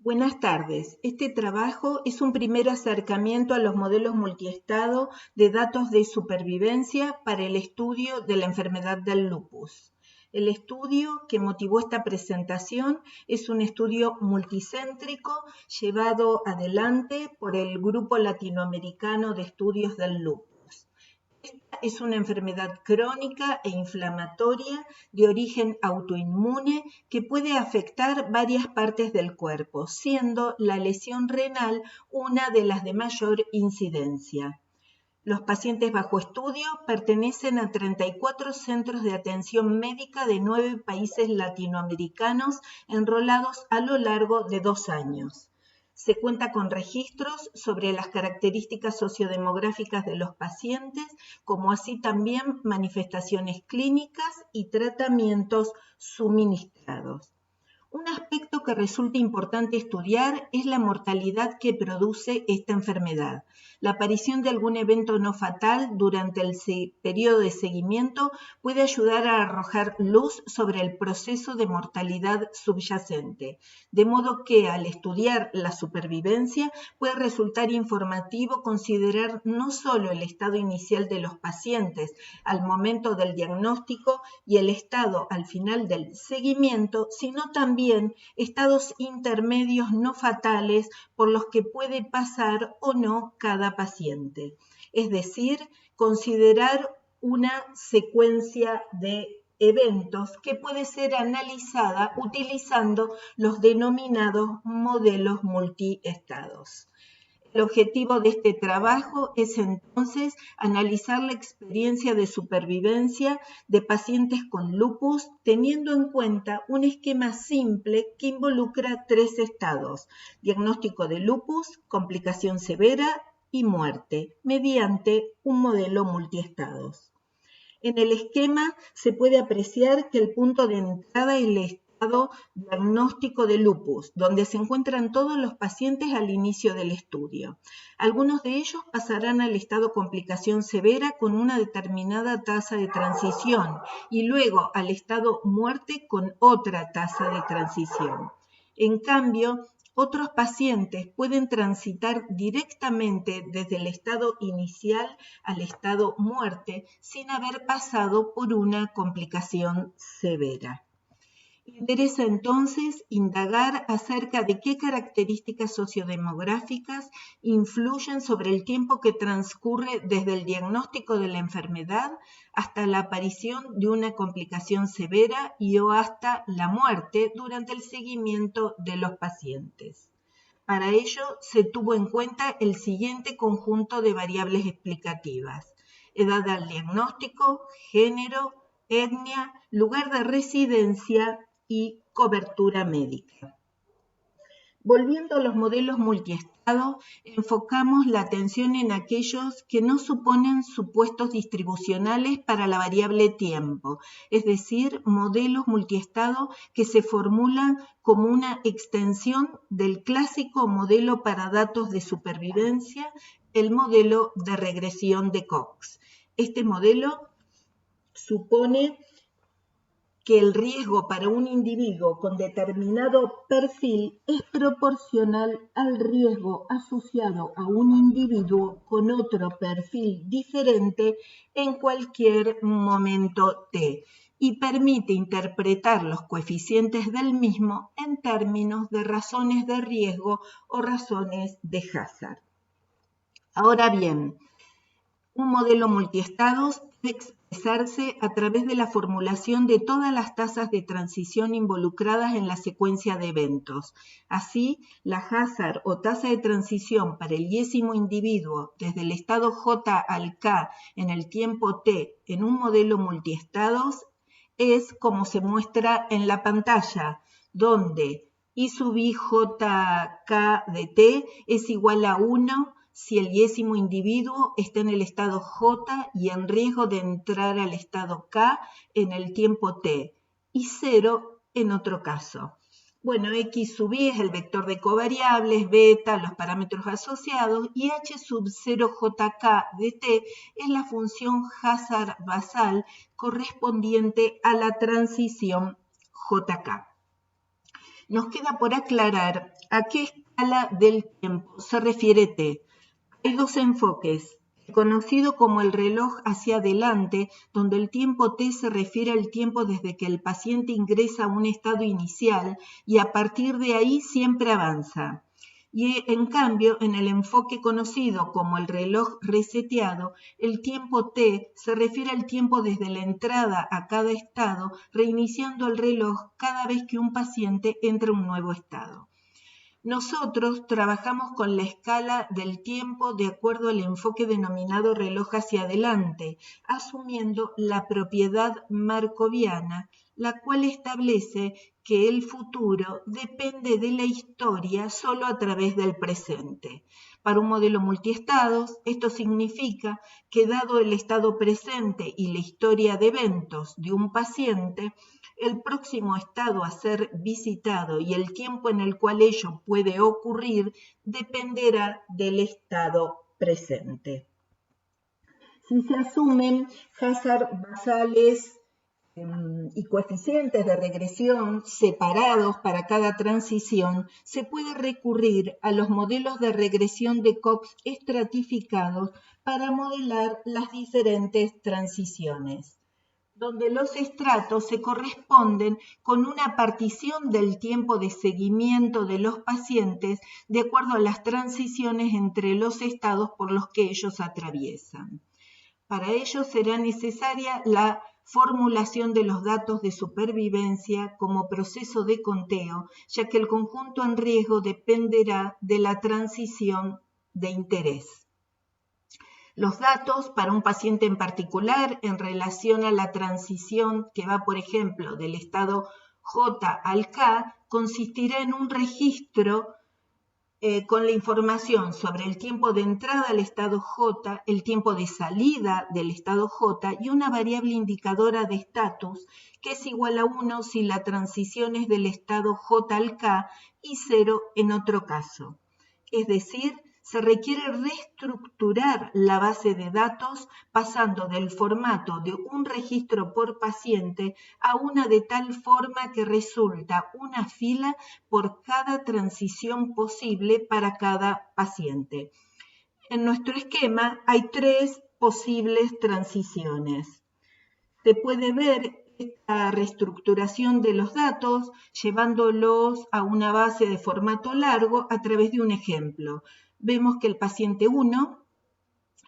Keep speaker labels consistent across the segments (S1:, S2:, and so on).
S1: Buenas tardes. Este trabajo es un primer acercamiento a los modelos multiestado de datos de supervivencia para el estudio de la enfermedad del lupus. El estudio que motivó esta presentación es un estudio multicéntrico llevado adelante por el Grupo Latinoamericano de Estudios del Lupus. Esta es una enfermedad crónica e inflamatoria de origen autoinmune que puede afectar varias partes del cuerpo, siendo la lesión renal una de las de mayor incidencia. Los pacientes bajo estudio pertenecen a 34 centros de atención médica de 9 países latinoamericanos enrolados a lo largo de 2 años. Se cuenta con registros sobre las características sociodemográficas de los pacientes, como así también manifestaciones clínicas y tratamientos suministrados. Un aspecto que resulta importante estudiar es la mortalidad que produce esta enfermedad. La aparición de algún evento no fatal durante el periodo de seguimiento puede ayudar a arrojar luz sobre el proceso de mortalidad subyacente, de modo que al estudiar la supervivencia puede resultar informativo considerar no solo el estado inicial de los pacientes al momento del diagnóstico y el estado al final del seguimiento, sino también estados intermedios no fatales por los que puede pasar o no cada paciente. Es decir, considerar una secuencia de eventos que puede ser analizada utilizando los denominados modelos multiestados. El objetivo de este trabajo es entonces analizar la experiencia de supervivencia de pacientes con lupus teniendo en cuenta un esquema simple que involucra 3 estados: diagnóstico de lupus, complicación severa y muerte, mediante un modelo multiestados. En el esquema se puede apreciar que el punto de entrada es el estado diagnóstico de lupus, donde se encuentran todos los pacientes al inicio del estudio. Algunos de ellos pasarán al estado complicación severa con una determinada tasa de transición y luego al estado muerte con otra tasa de transición. En cambio, otros pacientes pueden transitar directamente desde el estado inicial al estado muerte sin haber pasado por una complicación severa. Interesa entonces indagar acerca de qué características sociodemográficas influyen sobre el tiempo que transcurre desde el diagnóstico de la enfermedad hasta la aparición de una complicación severa y o hasta la muerte durante el seguimiento de los pacientes. Para ello se tuvo en cuenta el siguiente conjunto de variables explicativas: edad al diagnóstico, género, etnia, lugar de residencia y cobertura médica. Volviendo a los modelos multiestado, enfocamos la atención en aquellos que no suponen supuestos distribucionales para la variable tiempo, es decir, modelos multiestado que se formulan como una extensión del clásico modelo para datos de supervivencia, el modelo de regresión de Cox. Este modelo supone que el riesgo para un individuo con determinado perfil es proporcional al riesgo asociado a un individuo con otro perfil diferente en cualquier momento t, y permite interpretar los coeficientes del mismo en términos de razones de riesgo o razones de Hazard. Ahora bien, un modelo multiestados puede expresarse a través de la formulación de todas las tasas de transición involucradas en la secuencia de eventos. Así, la Hazard o tasa de transición para el yésimo individuo desde el estado J al K en el tiempo t en un modelo multiestados es como se muestra en la pantalla, donde I sub i j k de t es igual a 1 si el yésimo individuo está en el estado J y en riesgo de entrar al estado K en el tiempo t, y 0 en otro caso. Bueno, X sub i es el vector de covariables, beta, los parámetros asociados, y H sub 0jk de t es la función Hazard basal correspondiente a la transición jk. Nos queda por aclarar a qué escala del tiempo se refiere T. Hay dos enfoques, el conocido como el reloj hacia adelante, donde el tiempo T se refiere al tiempo desde que el paciente ingresa a un estado inicial y a partir de ahí siempre avanza. Y en cambio, en el enfoque conocido como el reloj reseteado, el tiempo T se refiere al tiempo desde la entrada a cada estado, reiniciando el reloj cada vez que un paciente entra a un nuevo estado. Nosotros trabajamos con la escala del tiempo de acuerdo al enfoque denominado reloj hacia adelante, asumiendo la propiedad markoviana, la cual establece que el futuro depende de la historia solo a través del presente. Para un modelo multiestados, esto significa que dado el estado presente y la historia de eventos de un paciente, el próximo estado a ser visitado y el tiempo en el cual ello puede ocurrir dependerá del estado presente. Si se asumen hazard basales y coeficientes de regresión separados para cada transición, se puede recurrir a los modelos de regresión de Cox estratificados para modelar las diferentes transiciones, donde los estratos se corresponden con una partición del tiempo de seguimiento de los pacientes de acuerdo a las transiciones entre los estados por los que ellos atraviesan. Para ello será necesaria la formulación de los datos de supervivencia como proceso de conteo, ya que el conjunto en riesgo dependerá de la transición de interés. Los datos para un paciente en particular en relación a la transición que va, por ejemplo, del estado J al K, consistirá en un registro con la información sobre el tiempo de entrada al estado J, el tiempo de salida del estado J y una variable indicadora de estatus que es igual a 1 si la transición es del estado J al K y 0 en otro caso. Es decir, se requiere reestructurar la base de datos pasando del formato de un registro por paciente a una de tal forma que resulta una fila por cada transición posible para cada paciente. En nuestro esquema hay 3 posibles transiciones. Se puede ver esta reestructuración de los datos llevándolos a una base de formato largo a través de un ejemplo. Vemos que el paciente 1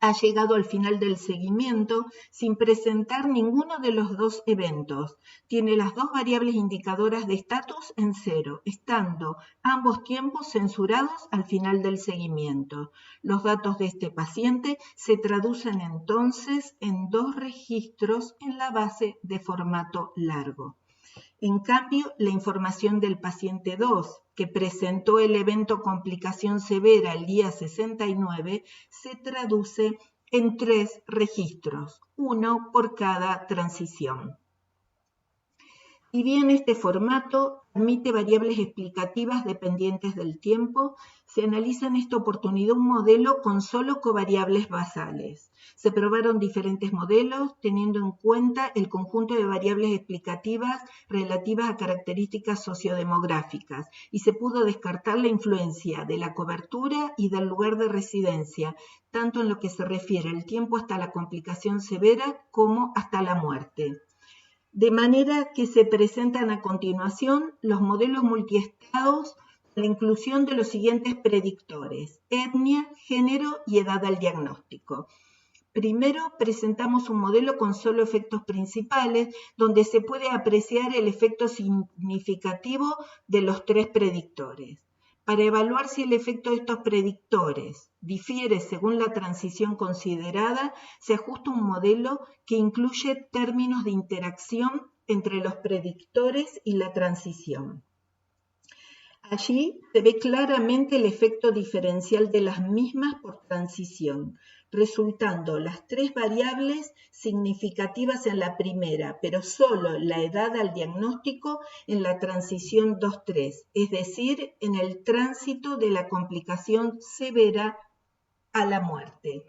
S1: ha llegado al final del seguimiento sin presentar ninguno de los dos eventos. Tiene las dos variables indicadoras de estatus en 0, estando ambos tiempos censurados al final del seguimiento. Los datos de este paciente se traducen entonces en 2 registros en la base de formato largo. En cambio, la información del paciente 2, que presentó el evento complicación severa el día 69, se traduce en 3 registros, 1 por cada transición. Si bien este formato admite variables explicativas dependientes del tiempo, se analiza en esta oportunidad un modelo con solo covariables basales. Se probaron diferentes modelos teniendo en cuenta el conjunto de variables explicativas relativas a características sociodemográficas y se pudo descartar la influencia de la cobertura y del lugar de residencia, tanto en lo que se refiere al tiempo hasta la complicación severa como hasta la muerte. De manera que se presentan a continuación los modelos multiestados con la inclusión de los siguientes predictores: etnia, género y edad al diagnóstico. Primero presentamos un modelo con solo efectos principales, donde se puede apreciar el efecto significativo de los 3 predictores. Para evaluar si el efecto de estos predictores difiere según la transición considerada, se ajusta un modelo que incluye términos de interacción entre los predictores y la transición. Allí se ve claramente el efecto diferencial de las mismas por transición, resultando las 3 variables significativas en la primera, pero solo la edad al diagnóstico en la transición 2-3, es decir, en el tránsito de la complicación severa a la muerte.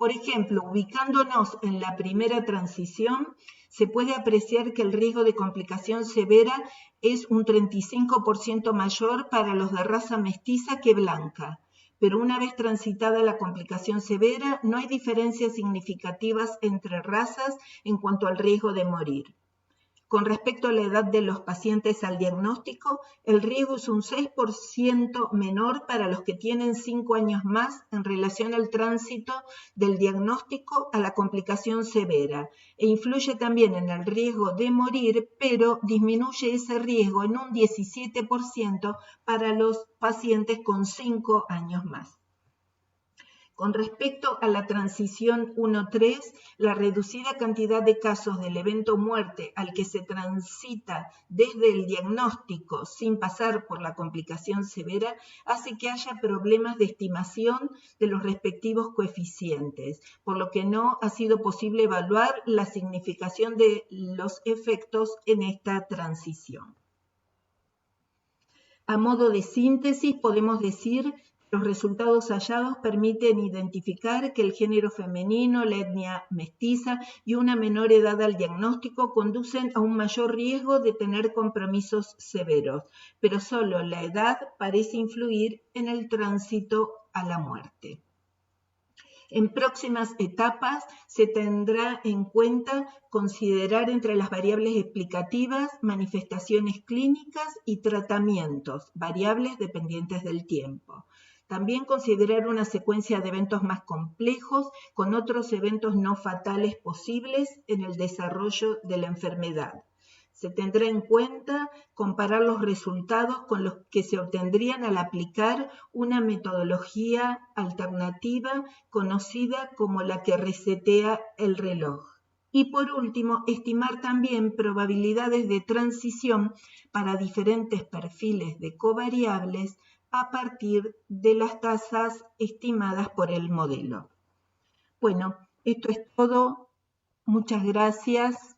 S1: Por ejemplo, ubicándonos en la primera transición, se puede apreciar que el riesgo de complicación severa es un 35% mayor para los de raza mestiza que blanca, pero una vez transitada la complicación severa, no hay diferencias significativas entre razas en cuanto al riesgo de morir. Con respecto a la edad de los pacientes al diagnóstico, el riesgo es un 6% menor para los que tienen 5 años más en relación al tránsito del diagnóstico a la complicación severa e influye también en el riesgo de morir, pero disminuye ese riesgo en un 17% para los pacientes con 5 años más. Con respecto a la transición 1-3, la reducida cantidad de casos del evento muerte al que se transita desde el diagnóstico sin pasar por la complicación severa hace que haya problemas de estimación de los respectivos coeficientes, por lo que no ha sido posible evaluar la significación de los efectos en esta transición. A modo de síntesis, podemos decir los resultados hallados permiten identificar que el género femenino, la etnia mestiza y una menor edad al diagnóstico conducen a un mayor riesgo de tener compromisos severos, pero solo la edad parece influir en el tránsito a la muerte. En próximas etapas se tendrá en cuenta considerar entre las variables explicativas manifestaciones clínicas y tratamientos, variables dependientes del tiempo. También considerar una secuencia de eventos más complejos con otros eventos no fatales posibles en el desarrollo de la enfermedad. Se tendrá en cuenta comparar los resultados con los que se obtendrían al aplicar una metodología alternativa conocida como la que resetea el reloj. Y por último, estimar también probabilidades de transición para diferentes perfiles de covariables a partir de las tasas estimadas por el modelo. Bueno, esto es todo. Muchas gracias.